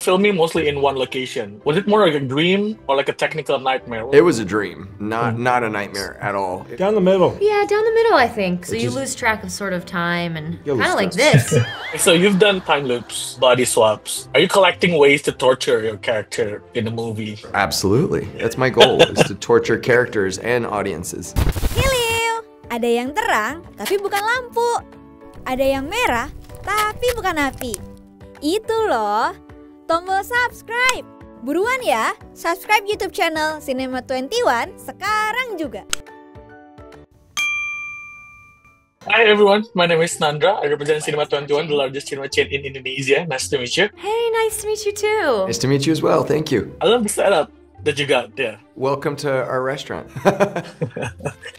filming mostly in one location. Was it more like a dream or like a technical nightmare? It was a dream, not a nightmare at all. Down the middle. Yeah, down the middle, I think. So you lose track of sort of time and kind of like this. So you've done time loops, body swaps. Are you collecting ways to torture your character in the movie? Absolutely. That's my goal, is to torture characters and audiences. Hello! Ada yang terang, tapi bukan lampu. Ada yang merah, tapi bukan api. Itu loh, tombol subscribe. Buruan ya, subscribe YouTube channel Cinema 21 sekarang juga. Hi everyone, my name is Nandra. I represent Cinema 21, the largest cinema chain in Indonesia. Nice to meet you. Hey, nice to meet you too. Nice to meet you as well, thank you. I love the setup that you got, yeah. Welcome to our restaurant.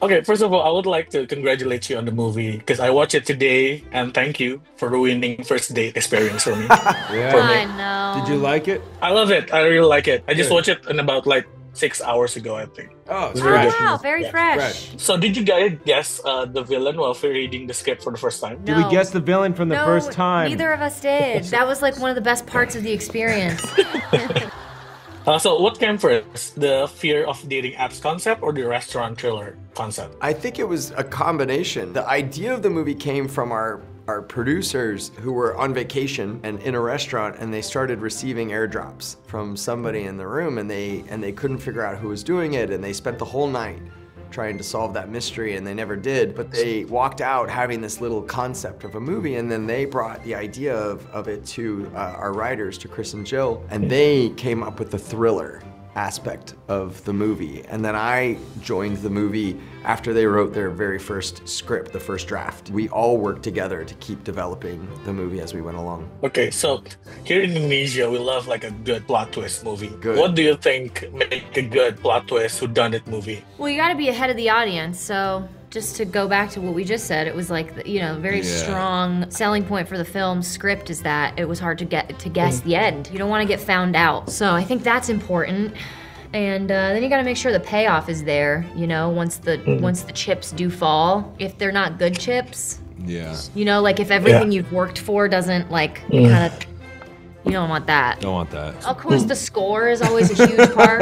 Okay, first of all, I would like to congratulate you on the movie because I watched it today and thank you for ruining first date experience for me. Yeah. I know. Did you like it? I love it. I really like it. I just watched it in about like 6 hours ago, I think. Oh, it's Oh, very good. wow, very fresh. So did you guys guess the villain while reading the script for the first time? Did we guess the villain from the first time? Neither of us did. That was like one of the best parts of the experience. So what came first, the fear of dating apps concept or the restaurant thriller concept? I think it was a combination. The idea of the movie came from our producers who were on vacation and in a restaurant, and they started receiving airdrops from somebody in the room, and they couldn't figure out who was doing it, and they spent the whole night trying to solve that mystery, and they never did. But they walked out having this little concept of a movie, and then they brought the idea of it to our writers, to Chris and Jill, and they came up with the thriller aspect of the movie. And then I joined the movie after they wrote their very first script, the first draft. We all worked together to keep developing the movie as we went along. Okay, so here in Indonesia, we love like a good plot twist movie. Good. What do you think make a good plot twist whodunit movie? Well, you got to be ahead of the audience. So just to go back to what we just said, it was like, you know, very strong selling point for the film script is that it was hard to guess the end. You don't want to get found out. So I think that's important. And then you got to make sure the payoff is there, you know, once the chips do fall. If they're not good chips, you know, like if everything you've worked for doesn't like kind of, you don't want that. Don't want that. Of course, the score is always a huge part.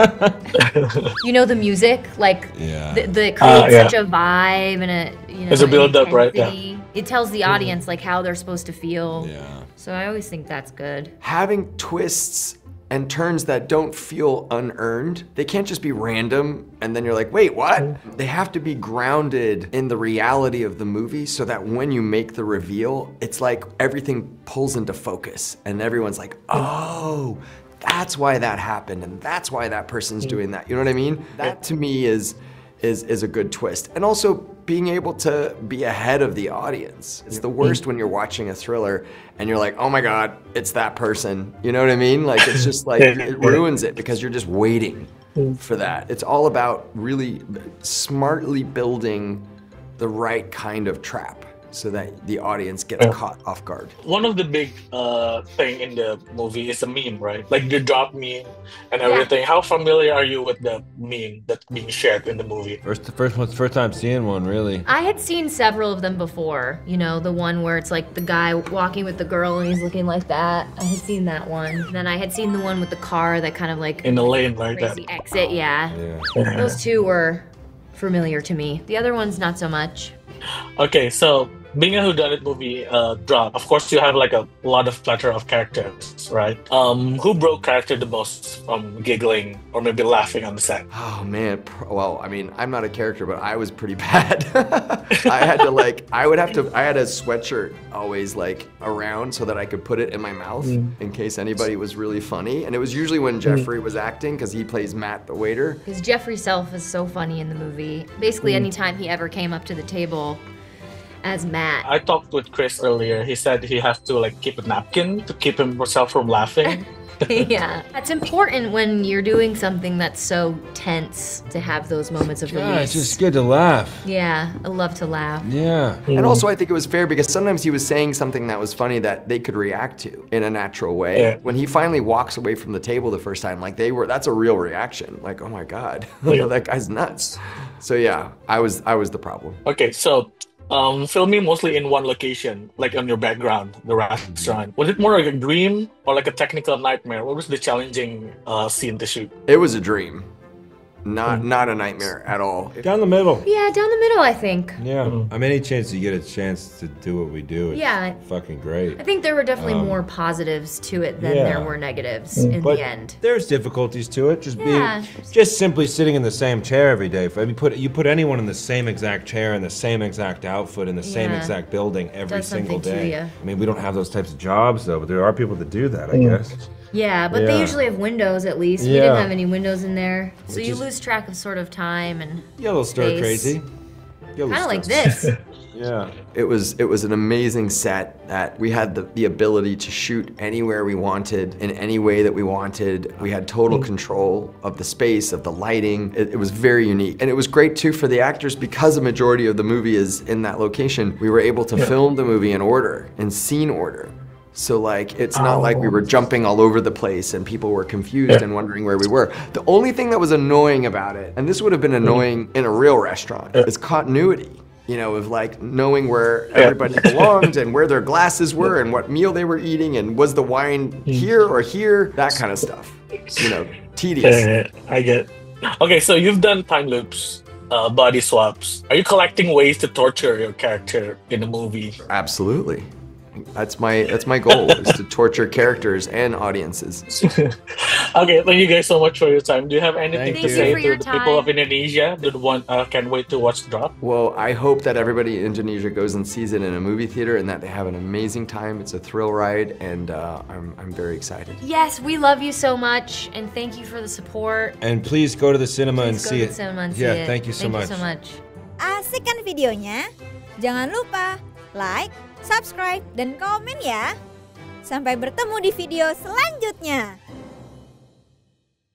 You know, the music, like the creates such a vibe and a, you know, there's a build up, right? Yeah. It tells the audience like how they're supposed to feel. Yeah. So I always think that's good. Having twists and turns that don't feel unearned. They can't just be random and then you're like, wait, what? They have to be grounded in the reality of the movie so that when you make the reveal, it's like everything pulls into focus and everyone's like, oh, that's why that happened and that's why that person's doing that. You know what I mean? That to me is a good twist. And also being able to be ahead of the audience. It's the worst when you're watching a thriller and you're like, oh my God, it's that person. You know what I mean? Like, it's just like, it ruins it because you're just waiting for that. It's all about really smartly building the right kind of trap so that the audience gets caught off guard. One of the big thing in the movie is a meme, right? Like the drop meme and everything. How familiar are you with the meme that's being shared in the movie? First time seeing one, really. I had seen several of them before. You know, the one where it's like the guy walking with the girl and he's looking like that. I had seen that one. And then I had seen the one with the car that kind of like in the lane like that. Crazy exit, Those two were familiar to me. The other ones, not so much. Okay, so being a whodunit movie drop, of course you have like a lot of plethora of characters, right? Who broke character the most from giggling or maybe laughing on the set? Oh man, well, I mean, I'm not a character, but I was pretty bad. I had to I had a sweatshirt always like around so that I could put it in my mouth in case anybody was really funny. And it was usually when Jeffrey was acting because he plays Matt, the waiter. Because Jeffrey Self is so funny in the movie. Basically, anytime he ever came up to the table as Matt. I talked with Chris earlier. He said he has to like keep a napkin to keep himself from laughing. Yeah, that's important when you're doing something that's so tense to have those moments of release. Yeah, it's just good to laugh. Yeah, I love to laugh. Yeah. And also I think it was fair because sometimes he was saying something that was funny that they could react to in a natural way. Yeah. When he finally walks away from the table the first time, like that's a real reaction. Like, oh my God, that guy's nuts. So yeah, I was the problem. Okay, so filming mostly in one location, like on your background, the restaurant. Was it more like a dream or like a technical nightmare? What was the challenging scene to shoot? It was a dream. Not a nightmare at all. Down the middle. Yeah, down the middle, I think. Yeah. I mean, any chance you get a chance to do what we do, it's fucking great. I think there were definitely more positives to it than there were negatives in the end. There's difficulties to it. Just simply sitting in the same chair every day. I mean, you put anyone in the same exact chair in the same exact outfit in the same exact building every single day. I mean, we don't have those types of jobs though, but there are people that do that, I guess. Yeah, but they usually have windows at least. We didn't have any windows in there. So you lose track of sort of time and Yellow stir crazy. Kind of like this. Yeah. It was an amazing set that we had the ability to shoot anywhere we wanted, in any way that we wanted. We had total control of the space, of the lighting. It was very unique. And it was great too for the actors because a majority of the movie is in that location. We were able to film the movie in order, in scene order. So like, it's not like we were jumping all over the place and people were confused and wondering where we were. The only thing that was annoying about it, and this would have been annoying in a real restaurant, is continuity. You know, of like knowing where everybody belonged and where their glasses were and what meal they were eating and was the wine here or here, that kind of stuff. You know, tedious. I get. Okay, so you've done time loops, body swaps. Are you collecting ways to torture your character in a movie? Absolutely. That's my goal, is to torture characters and audiences. Okay, thank you guys so much for your time. Do you have anything Thank to you. say for to your the time. people of Indonesia that can't wait to watch Drop? Well, I hope that everybody in Indonesia goes and sees it in a movie theater and that they have an amazing time. It's a thrill ride, and I'm very excited. Yes, we love you so much, and thank you for the support. And please go to the cinema and see it. Yeah, thank you so much. Asik kan videonya? Jangan lupa like, subscribe, dan komen ya. Sampai bertemu di video selanjutnya.